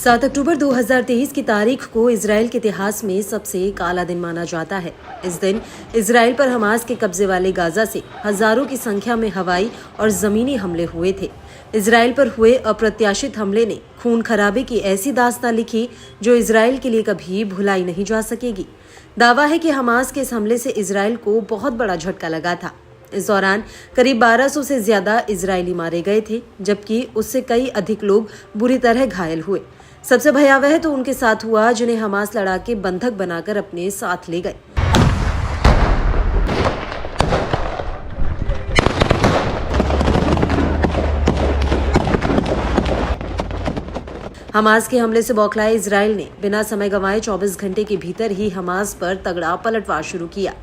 7 अक्टूबर 2023 की तारीख को इजराइल के इतिहास में सबसे काला दिन माना जाता है। इस दिन इजराइल पर हमास के कब्जे वाले गाजा से हजारों की संख्या में हवाई और जमीनी हमले हुए थे। इजराइल पर हुए अप्रत्याशित हमले ने खून खराबे की ऐसी दास्तां लिखी जो इजराइल के लिए कभी भुलाई नहीं जा सकेगी। दावा है कि हमास के इस हमले से इजराइल को बहुत बड़ा झटका लगा था। इस दौरान करीब 1200 से ज्यादा इजरायली मारे गए थे, जबकि उससे कई अधिक लोग बुरी तरह घायल हुए। सबसे भयावह तो उनके साथ हुआ जिन्हें हमास लड़ाके बंधक बनाकर अपने साथ ले गए। हमास के हमले से बौखलाए इजराइल ने बिना समय गंवाए 24 घंटे के भीतर ही हमास पर तगड़ा पलटवार शुरू किया।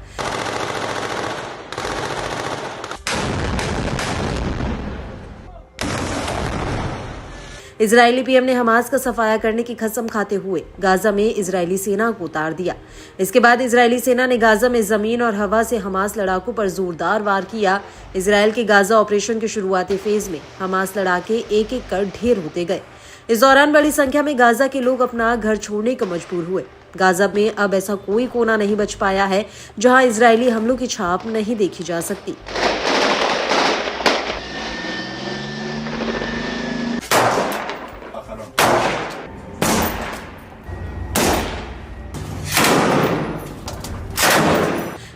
इजरायली पीएम ने हमास का सफाया करने की कसम खाते हुए गाजा में इजरायली सेना को उतार दिया। इसके बाद इजरायली सेना ने गाजा में जमीन और हवा से हमास लड़ाकों पर जोरदार वार किया। इजरायल के गाजा ऑपरेशन के शुरुआती फेज में हमास लड़ाके एक एक कर ढेर होते गए। इस दौरान बड़ी संख्या में गाजा के लोग अपना घर छोड़ने को मजबूर हुए। गाजा में अब ऐसा कोई कोना नहीं बच पाया है जहां इजरायली हमलों की छाप नहीं देखी जा सकती।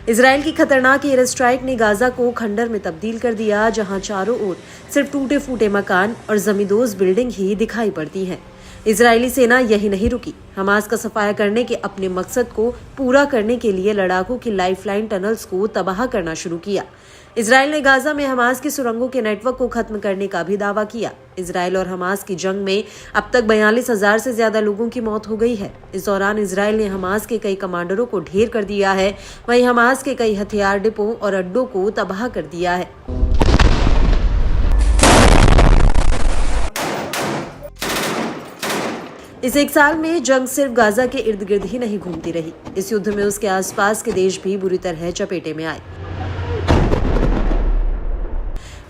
इजराइल की खतरनाक एयर स्ट्राइक ने गाजा को खंडर में तब्दील कर दिया, जहां चारों ओर सिर्फ टूटे फूटे मकान और जमींदोज बिल्डिंग ही दिखाई पड़ती हैं। इजरायली सेना यही नहीं रुकी। हमास का सफाया करने के अपने मकसद को पूरा करने के लिए लड़ाकों की लाइफलाइन टनल्स को तबाह करना शुरू किया। इजराइल ने गाजा में हमास की सुरंगों के नेटवर्क को खत्म करने का भी दावा किया। इजराइल और हमास की जंग में अब तक 42,000 से ज्यादा लोगों की मौत हो गई है। इस दौरान इजराइल ने हमास के कई कमांडरों को ढेर कर दिया है, वहीं हमास के कई हथियार डिपो और अड्डों को तबाह कर दिया है। इस एक साल में जंग सिर्फ गाजा के इर्द गिर्द ही नहीं घूमती रही। इस युद्ध में उसके आसपास के देश भी बुरी तरह चपेटे में आए।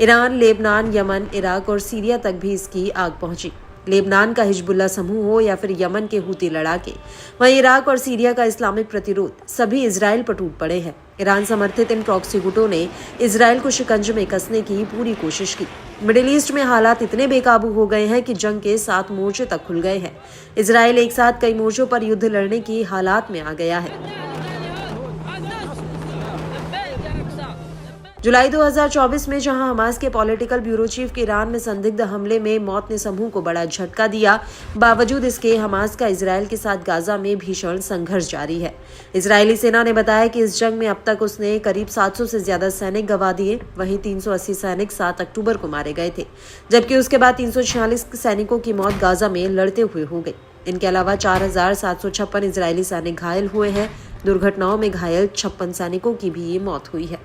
ईरान, लेबनान, यमन, इराक और सीरिया तक भी इसकी आग पहुंची। लेबनान का हिजबुल्लाह समूह हो या फिर यमन के हूती लड़ाके, वहीं इराक और सीरिया का इस्लामिक प्रतिरोध, सभी इजराइल पर टूट पड़े हैं। ईरान समर्थित इन प्रॉक्सी गुटों ने इजराइल को शिकंजे में कसने की पूरी कोशिश की। मिडिल ईस्ट में हालात इतने बेकाबू हो गए हैं कि जंग के 7 मोर्चे तक खुल गए हैं। इजराइल एक साथ कई मोर्चों पर युद्ध लड़ने की हालात में आ गया है। जुलाई 2024 में जहां हमास के पॉलिटिकल ब्यूरो चीफ के ईरान में संदिग्ध हमले में मौत ने समूह को बड़ा झटका दिया, बावजूद इसके हमास का इजराइल के साथ गाजा में भीषण संघर्ष जारी है। इजरायली सेना ने बताया कि इस जंग में अब तक उसने करीब 700 से ज्यादा सैनिक गंवा दिए, वहीं 380 सैनिक 7 अक्टूबर को मारे गए थे, जबकि उसके बाद 346 सैनिकों की मौत गाजा में लड़ते हुए हो गई। इनके अलावा 4,756 इजरायली सैनिक घायल हुए हैं। दुर्घटनाओं में घायल 56 सैनिकों की भी मौत हुई है।